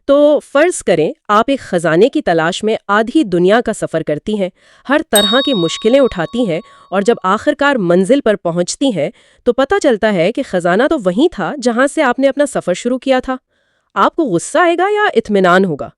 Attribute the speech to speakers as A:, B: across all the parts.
A: تو فرض کریں آپ ایک خزانے کی تلاش میں آدھی دنیا کا سفر کرتی ہیں، ہر طرح کی مشکلیں اٹھاتی ہیں، اور جب آخرکار منزل پر پہنچتی ہیں تو پتہ چلتا ہے کہ خزانہ تو وہیں تھا جہاں سے آپ نے اپنا سفر شروع کیا تھا۔ آپ کو غصہ آئے گا یا اطمینان ہوگا؟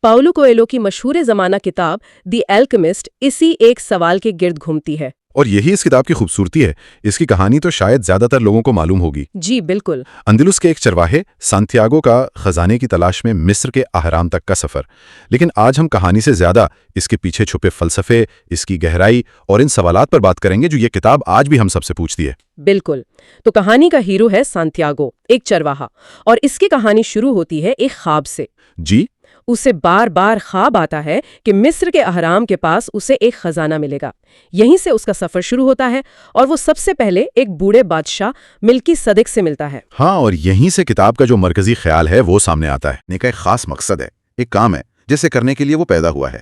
A: پاولو کویلو کی مشہور زمانہ کتاب دی الکیمسٹ اسی ایک سوال کے گرد گھومتی ہے۔
B: اور یہی اس کتاب کی خوبصورتی ہے، اس کی کہانی تو شاید زیادہ تر لوگوں کو معلوم ہوگی۔
A: جی بالکل۔
B: اندلس کے ایک چرواہے سانتیاگو کا خزانے کی تلاش میں مصر کے اہرام تک کا سفر، لیکن آج ہم کہانی سے زیادہ اس کے پیچھے چھپے فلسفے، اس کی گہرائی اور ان سوالات پر بات کریں گے جو یہ کتاب آج بھی ہم سب سے پوچھتی ہے۔
A: بالکل۔ تو کہانی کا ہیرو ہے سانتیاگو، ایک چرواہا، اور اس کی کہانی شروع ہوتی ہے ایک خواب سے۔
B: جی؟
A: اسے بار بار خواب آتا ہے کہ مصر کے اہرام کے پاس اسے ایک خزانہ ملے گا۔ یہیں سے اس کا سفر شروع ہوتا ہے، اور وہ سب سے پہلے ایک بوڑھے بادشاہ ملکی صدق سے ملتا ہے۔
B: ہاں، اور یہیں سے کتاب کا جو مرکزی خیال ہے وہ سامنے آتا ہے۔ نیک کا ایک خاص مقصد ہے، ایک کام ہے جسے کرنے کے لیے وہ پیدا ہوا ہے۔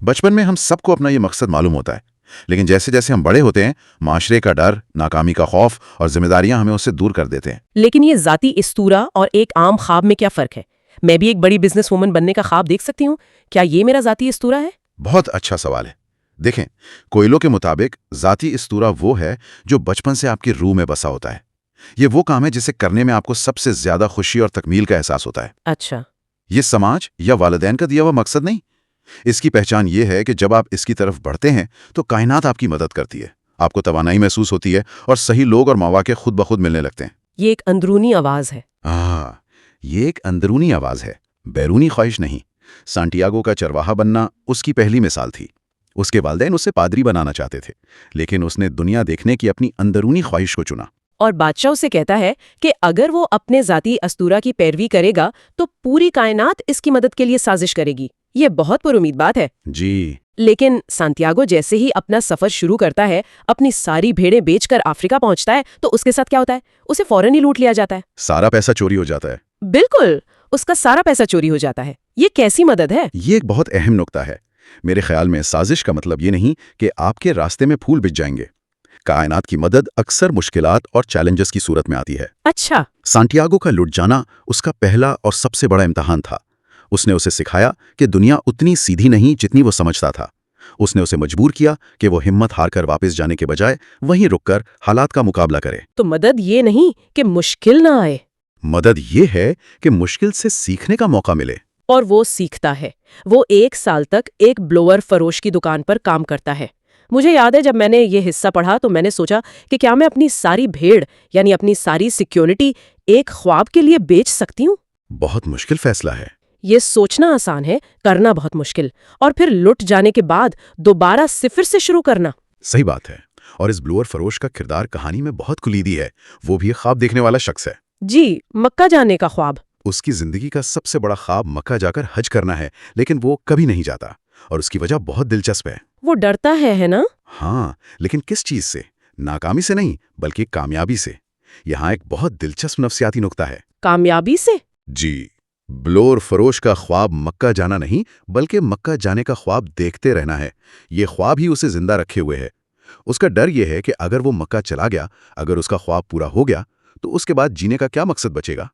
B: بچپن میں ہم سب کو اپنا یہ مقصد معلوم ہوتا ہے، لیکن جیسے جیسے ہم بڑے ہوتے ہیں، معاشرے کا ڈر، ناکامی کا خوف اور ذمہ داریاں ہمیں اس سے دور کر دیتے ہیں۔
A: لیکن یہ ذاتی اسطورہ اور ایک عام خواب میں کیا فرق ہے؟ میں بھی ایک بڑی بزنس وومن بننے کا خواب دیکھ سکتی ہوں، کیا یہ میرا ذاتی اسطورہ ہے؟
B: بہت اچھا سوال ہے۔ دیکھیں، کوئلو کے مطابق ذاتی اسطورہ وہ ہے جو بچپن سے آپ کی روح میں بسا ہوتا ہے۔ یہ وہ کام ہے جسے کرنے میں آپ کو سب سے زیادہ خوشی اور تکمیل کا احساس ہوتا ہے۔
A: اچھا۔
B: یہ سماج یا والدین کا دیا ہوا مقصد نہیں، اس کی پہچان یہ ہے کہ جب آپ اس کی طرف بڑھتے ہیں تو کائنات آپ کی مدد کرتی ہے، آپ کو توانائی محسوس ہوتی ہے اور صحیح لوگ اور مواقع خود بخود ملنے لگتے ہیں۔
A: یہ ایک اندرونی آواز ہے۔
B: یہ ایک اندرونی آواز ہے، بیرونی خواہش نہیں۔ سانتیاگو کا چرواہا بننا اس کی پہلی مثال تھی۔ اس کے والدین اسے پادری بنانا چاہتے تھے، لیکن اس نے دنیا دیکھنے کی اپنی اندرونی خواہش کو چنا۔
A: اور بادشاہ اسے کہتا ہے کہ اگر وہ اپنے ذاتی اسطورہ کی پیروی کرے گا تو پوری کائنات اس کی مدد کے لیے سازش کرے گی۔ یہ بہت پر امید بات ہے۔
B: جی۔
A: لیکن سانتیاگو جیسے ہی اپنا سفر شروع کرتا ہے، اپنی ساری بھیڑیں بیچ کر افریقہ پہنچتا ہے، تو اس کے ساتھ کیا ہوتا ہے؟ اسے فوراً ہی لوٹ لیا جاتا ہے۔
B: سارا پیسہ چوری ہو جاتا ہے۔
A: بالکل، اس کا سارا پیسہ چوری ہو جاتا ہے۔ یہ کیسی مدد ہے؟
B: یہ ایک بہت اہم نکتہ ہے۔ میرے خیال میں سازش کا مطلب یہ نہیں کہ آپ کے راستے میں پھول بچ جائیں گے۔ کائنات کی مدد اکثر مشکلات اور چیلنجز کی صورت میں آتی ہے۔
A: اچھا۔
B: سانتیاگو کا لٹ جانا اس کا پہلا اور سب سے بڑا امتحان تھا۔ اس نے اسے سکھایا کہ دنیا اتنی سیدھی نہیں جتنی وہ سمجھتا تھا۔ اس نے اسے مجبور کیا کہ وہ ہمت ہار کر واپس جانے کے بجائے وہیں رک کر حالات کا مقابلہ کرے۔
A: تو مدد یہ نہیں کہ مشکل نہ آئے،
B: مدد یہ ہے کہ مشکل سے سیکھنے کا موقع ملے۔
A: اور وہ سیکھتا ہے۔ وہ 1 سال تک ایک بلوور فروش کی دکان پر کام کرتا ہے۔ مجھے یاد ہے جب میں نے یہ حصہ پڑھا تو میں نے سوچا کہ کیا میں اپنی ساری بھیڑ یعنی اپنی ساری سیکیورٹی ایک خواب کے لیے بیچ سکتی ہوں؟
B: بہت مشکل فیصلہ ہے۔
A: یہ سوچنا آسان ہے، کرنا بہت مشکل، اور پھر لٹ جانے کے بعد دوبارہ صفر سے شروع کرنا۔
B: صحیح بات ہے، اور اس بلوور فروش کا کردار کہانی میں بہت کلیدی ہے۔ وہ بھی ایک خواب دیکھنے والا شخص ہے۔
A: جی، مکہ جانے کا خواب۔
B: اس کی زندگی کا سب سے بڑا خواب مکہ جا کر حج کرنا ہے، لیکن وہ کبھی نہیں جاتا، اور اس کی وجہ بہت دلچسپ ہے۔
A: وہ ڈرتا ہے نا؟
B: ہاں، لیکن کس چیز سے؟ ناکامی سے نہیں، بلکہ کامیابی سے۔ یہاں ایک بہت دلچسپ نفسیاتی نکتہ ہے۔
A: کامیابی سے؟
B: جی، بلور فروش کا خواب مکہ جانا نہیں، بلکہ مکہ جانے کا خواب دیکھتے رہنا ہے۔ یہ خواب ہی اسے زندہ رکھے ہوئے ہے۔ اس کا ڈر یہ ہے کہ اگر وہ مکہ چلا گیا، اگر اس کا خواب پورا ہو گیا، تو اس کے بعد جینے کا کیا مقصد بچے گا؟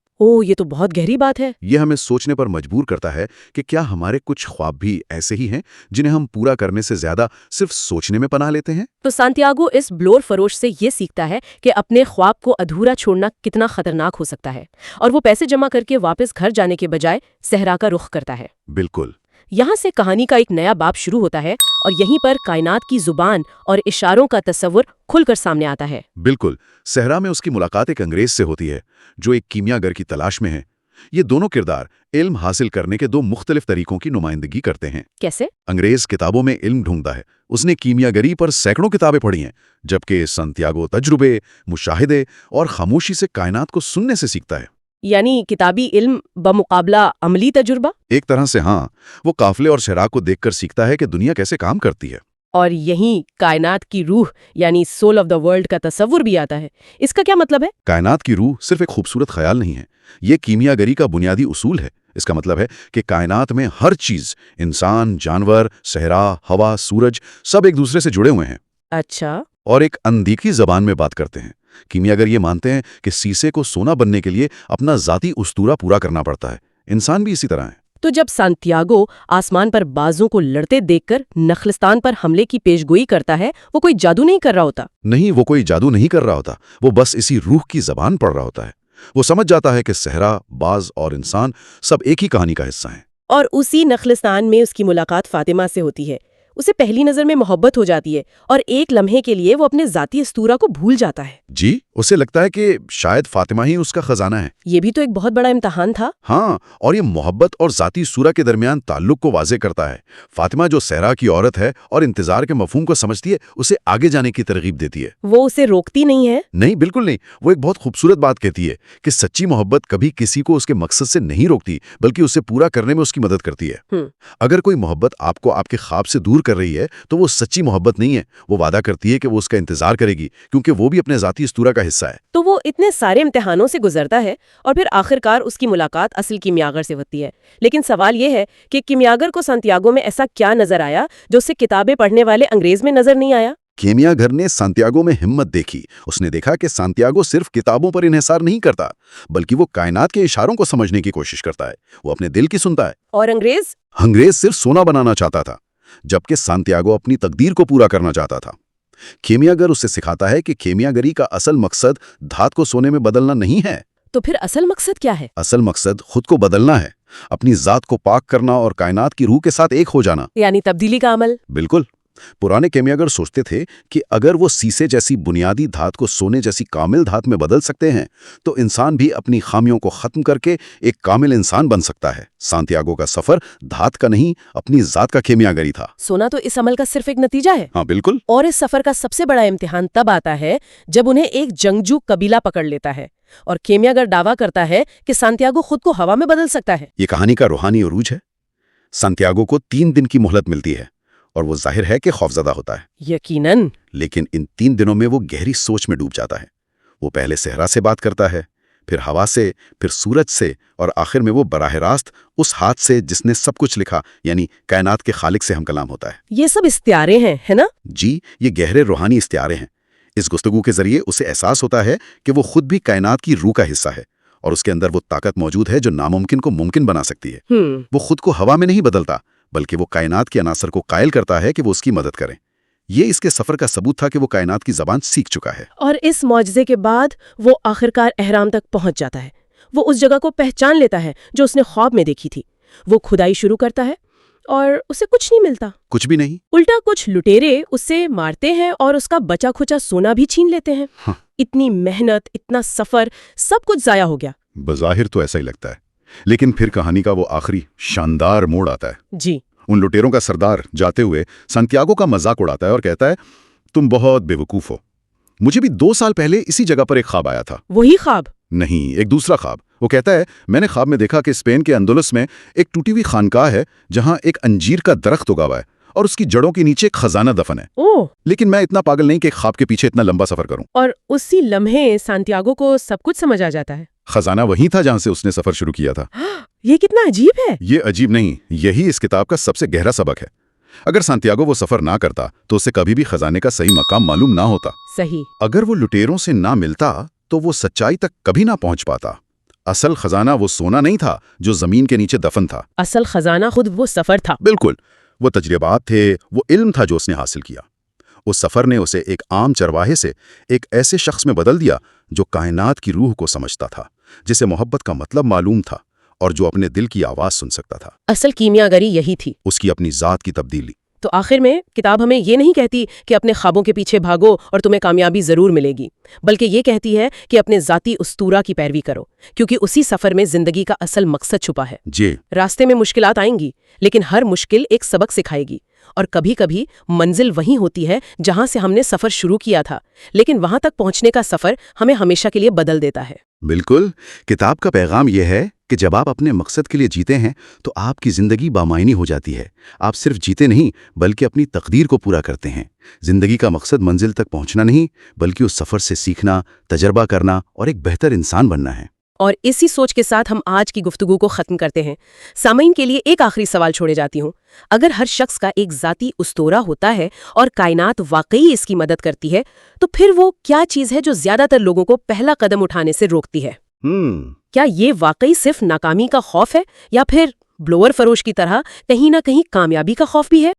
A: یہ تو بہت گہری بات ہے۔
B: یہ ہمیں سوچنے پر مجبور کرتا ہے کہ کیا ہمارے کچھ خواب بھی ایسے ہی ہیں جنہیں ہم پورا کرنے سے زیادہ صرف سوچنے میں پناہ لیتے ہیں؟
A: تو سانتیاگو اس بلور فروش سے یہ سیکھتا ہے کہ اپنے خواب کو ادھورا چھوڑنا کتنا خطرناک ہو سکتا ہے، اور وہ پیسے جمع کر کے واپس گھر جانے کے بجائے صحرا کا رخ کرتا ہے۔
B: بالکل۔
A: یہاں سے کہانی کا ایک نیا باب شروع ہوتا ہے، اور یہیں پر کائنات کی زبان اور اشاروں کا تصور کھل کر سامنے آتا ہے۔
B: بالکل۔ صحرا میں اس کی ملاقات ایک انگریز سے ہوتی ہے جو ایک کیمیا گر کی تلاش میں ہے۔ یہ دونوں کردار علم حاصل کرنے کے 2 مختلف طریقوں کی نمائندگی کرتے ہیں۔
A: کیسے؟
B: انگریز کتابوں میں علم ڈھونڈتا ہے، اس نے کیمیا گری پر سینکڑوں کتابیں پڑھی ہیں، جبکہ سانتیاگو تجربے، مشاہدے اور خاموشی سے کائنات کو سننے سے سیکھتا ہے۔
A: یعنی کتابی علم بمقابلہ عملی تجربہ؟
B: ایک طرح سے ہاں، وہ قافلے اور صحرا کو دیکھ کر سیکھتا ہے کہ دنیا کیسے کام کرتی ہے۔
A: اور یہیں کائنات کی روح یعنی سول آف دا ورلڈ کا تصور بھی آتا ہے۔ اس کا کیا مطلب ہے؟
B: کائنات کی روح صرف ایک خوبصورت خیال نہیں ہے، یہ کیمیا گری کا بنیادی اصول ہے۔ اس کا مطلب ہے کہ کائنات میں ہر چیز، انسان، جانور، صحرا، ہوا، سورج، سب ایک دوسرے سے جڑے ہوئے ہیں۔
A: اچھا۔
B: اور ایک اندیکی زبان میں بات کرتے ہیں۔ کیمیاگر یہ مانتے ہیں کہ سیسے کو سونا بننے کے لیے اپنا ذاتی اسطورہ پورا کرنا پڑتا ہے، انسان بھی اسی طرح ہیں۔
A: تو جب سانتیاگو آسمان پر بازوں کو لڑتے دیکھ کر نخلستان پر حملے کی پیشگوئی کرتا ہے، وہ کوئی جادو نہیں کر رہا ہوتا؟
B: نہیں، وہ کوئی جادو نہیں کر رہا ہوتا، وہ بس اسی روح کی زبان پڑھ رہا ہوتا ہے۔ وہ سمجھ جاتا ہے کہ صحرا، باز اور انسان سب ایک ہی کہانی کا حصہ ہیں۔
A: اور اسی نخلستان میں اس کی ملاقات فاطمہ سے ہوتی ہے۔ اسے پہلی نظر میں محبت ہو جاتی ہے اور ایک لمحے کے لیے وہ اپنے ذاتی اسطورہ کو بھول جاتا ہے۔
B: جی، اسے لگتا ہے کہ شاید فاطمہ ہی اس کا خزانہ ہے۔
A: یہ بھی تو ایک بہت بڑا امتحان تھا۔
B: ہاں، اور یہ محبت اور ذاتی اسطورہ کے درمیان تعلق کو واضح کرتا ہے۔ فاطمہ جو صحرا کی عورت ہے اور انتظار کے مفہوم کو سمجھتی ہے، اسے آگے جانے کی ترغیب دیتی ہے۔
A: وہ اسے روکتی نہیں ہے؟
B: نہیں، بالکل نہیں۔ وہ ایک بہت خوبصورت بات کہتی ہے کہ سچی محبت کبھی کسی کو اس کے مقصد سے نہیں روکتی، بلکہ اسے پورا کرنے میں اس کی مدد کرتی ہے۔ اگر کوئی محبت آپ کو آپ کے خواب سے دور کر رہی ہے تو وہ سچی محبت نہیں ہے۔ وہ وعدہ کرتی ہے کہ وہ اس کا انتظار کرے گی، کیونکہ وہ بھی اپنے ذاتی اسطورہ کا حصہ ہے۔
A: تو وہ اتنے سارے امتحانوں سے گزرتا ہے اور پھر آخرکار اس کی ملاقات اصل کیمیاگر سے ہوتی ہے۔ لیکن سوال یہ ہے کہ کیمیاگر کو سانتیاگو میں ایسا کیا نظر آیا جو اسے کتابیں پڑھنے والے انگریز میں نظر نہیں آیا؟
B: کیمیاگر نے سانتیاگو میں ہمت دیکھی۔ اس نے دیکھا کہ سانتیاگو صرف کتابوں پر انحصار نہیں کرتا، بلکہ وہ کائنات کے اشاروں کو سمجھنے کی کوشش کرتا ہے۔ وہ اپنے دل کی سنتا ہے۔
A: اور
B: انگریز صرف سونا بنانا چاہتا تھا، جبکہ سانتیاگو اپنی تقدیر کو پورا کرنا چاہتا تھا۔ کیمیاگر اسے سکھاتا ہے کہ کیمیاگری کا اصل مقصد دھات کو سونے میں بدلنا نہیں ہے۔
A: تو پھر اصل مقصد کیا ہے؟
B: اصل مقصد خود کو بدلنا ہے، اپنی ذات کو پاک کرنا اور کائنات کی روح کے ساتھ ایک ہو جانا،
A: یعنی تبدیلی کا عمل۔
B: بالکل۔ پرانے کیمیاگر سوچتے تھے کہ اگر وہ سیسے جیسی بنیادی دھات کو سونے جیسی کامل دھات میں بدل سکتے ہیں تو انسان بھی اپنی خامیوں کو ختم کر کے ایک کامل انسان بن سکتا ہے۔ سانتیاگو کا سفر دھات کا نہیں، اپنی ذات کا کیمیاگری تھا۔
A: سونا تو اس عمل کا صرف ایک نتیجہ ہے۔
B: ہاں، بالکل۔
A: اور اس سفر کا سب سے بڑا امتحان تب آتا ہے جب انہیں ایک جنگجو قبیلہ پکڑ لیتا ہے اور کیمیاگر دعویٰ کرتا ہے کہ سانتیاگو خود کو ہوا میں بدل سکتا ہے۔
B: یہ کہانی کا روحانی عروج ہے۔ سانتیاگو کو 3 دن کی مہلت ملتی ہے اور وہ ظاہر ہے کہ خوفزدہ ہوتا ہے۔
A: یقیناً۔
B: لیکن ان 3 دنوں میں وہ گہری سوچ میں ڈوب جاتا ہے۔ وہ پہلے صحرا سے بات کرتا ہے، پھر ہوا سے، پھر سورج سے، اور آخر میں وہ براہ راست اس ہاتھ سے جس نے سب کچھ لکھا، یعنی کائنات کے خالق سے ہم کلام ہوتا ہے۔
A: یہ سب استعارے ہیں، ہے نا؟
B: جی، یہ گہرے روحانی استعارے ہیں۔ اس گفتگو کے ذریعے اسے احساس ہوتا ہے کہ وہ خود بھی کائنات کی روح کا حصہ ہے اور اس کے اندر وہ طاقت موجود ہے جو ناممکن کو ممکن بنا سکتی ہے۔ وہ خود کو ہوا میں نہیں بدلتا، بلکہ وہ کائنات کے عناصر کو قائل کرتا ہے کہ وہ اس کی مدد کریں۔ یہ اس کے سفر کا ثبوت تھا کہ وہ کائنات کی زبان سیکھ چکا ہے۔
A: اور اس معجزے کے بعد وہ آخرکار اہرام تک پہنچ جاتا ہے۔ وہ اس جگہ کو پہچان لیتا ہے جو اس نے خواب میں دیکھی تھی۔ وہ کھدائی شروع کرتا ہے اور اسے کچھ نہیں ملتا۔
B: کچھ بھی نہیں۔
A: الٹا کچھ لٹیرے اسے مارتے ہیں اور اس کا بچا کھچا سونا بھی چھین لیتے ہیں۔ اتنی محنت، اتنا سفر، سب کچھ ضائع ہو گیا۔
B: بظاہر تو ایسا ہی لگتا ہے، لیکن پھر کہانی کا وہ آخری شاندار موڑ آتا ہے۔
A: جی۔
B: ان لٹیروں کا سردار جاتے ہوئے سانتیاگو کا مذاق اڑاتا ہے اور کہتا ہے، تم بہت بے وقوف ہو، مجھے بھی 2 سال پہلے اسی جگہ پر ایک خواب آیا تھا۔
A: وہی خواب؟
B: نہیں، ایک دوسرا خواب۔ وہ کہتا ہے، میں نے خواب میں دیکھا کہ اسپین کے اندلس میں ایک ٹوٹی ہوئی خانقاہ ہے جہاں ایک انجیر کا درخت اگا ہوا ہے اور اس کی جڑوں کے نیچے ایک خزانہ دفن ہے۔ لیکن میں اتنا پاگل نہیں کہ خواب کے پیچھے اتنا لمبا سفر کروں۔
A: اور اسی لمحے سانتیاگو کو سب کچھ سمجھ آ جاتا ہے۔
B: خزانہ وہی تھا جہاں سے اس نے سفر شروع کیا تھا۔
A: یہ کتنا عجیب ہے۔
B: یہ عجیب نہیں، یہی اس کتاب کا سب سے گہرا سبق ہے۔ اگر سانتیاگو وہ سفر نہ کرتا تو اسے کبھی بھی خزانے کا صحیح مقام معلوم نہ ہوتا۔
A: صحیح۔
B: اگر وہ لٹیروں سے نہ ملتا تو وہ سچائی تک کبھی نہ پہنچ پاتا۔ اصل خزانہ وہ سونا نہیں تھا جو زمین کے نیچے دفن تھا۔
A: اصل خزانہ خود وہ سفر تھا۔
B: بالکل، وہ تجربات تھے، وہ علم تھا جو اس نے حاصل کیا۔ اس سفر نے اسے ایک عام چرواہے سے ایک ایسے شخص میں بدل دیا جو کائنات کی روح کو سمجھتا تھا، جسے محبت کا مطلب معلوم تھا اور جو اپنے دل کی آواز سن سکتا تھا۔
A: اصل کیمیاگری یہی تھی،
B: اس کی اپنی ذات کی تبدیلی۔
A: تو آخر میں کتاب ہمیں یہ نہیں کہتی کہ اپنے خوابوں کے پیچھے بھاگو اور تمہیں کامیابی ضرور ملے گی، بلکہ یہ کہتی ہے کہ اپنے ذاتی اسطورہ کی پیروی کرو، کیونکہ اسی سفر میں زندگی کا اصل مقصد چھپا ہے۔
B: جی۔
A: راستے میں مشکلات آئیں گی، لیکن ہر مشکل ایک سبق سکھائے گی، اور کبھی کبھی منزل وہیں ہوتی ہے جہاں سے ہم نے سفر شروع کیا تھا، لیکن وہاں تک پہنچنے کا سفر ہمیں ہمیشہ کے لیے بدل دیتا ہے۔
B: بالکل، کتاب کا پیغام یہ ہے کہ جب آپ اپنے مقصد کے لیے جیتے ہیں تو آپ کی زندگی بامعنی ہو جاتی ہے۔ آپ صرف جیتے نہیں بلکہ اپنی تقدیر کو پورا کرتے ہیں۔ زندگی کا مقصد منزل تک پہنچنا نہیں بلکہ اس سفر سے سیکھنا، تجربہ کرنا اور ایک بہتر انسان بننا ہے۔
A: اور اسی سوچ کے ساتھ ہم آج کی گفتگو کو ختم کرتے ہیں۔ سامعین کے لیے ایک آخری سوال چھوڑے جاتی ہوں۔ اگر ہر شخص کا ایک ذاتی اسطورہ ہوتا ہے اور کائنات واقعی اس کی مدد کرتی ہے، تو پھر وہ کیا چیز ہے جو زیادہ تر لوگوں کو پہلا قدم اٹھانے سے روکتی ہے؟ کیا یہ واقعی صرف ناکامی کا خوف ہے یا پھر بلوور فروش کی طرح کہیں نہ کہیں کامیابی کا خوف بھی ہے؟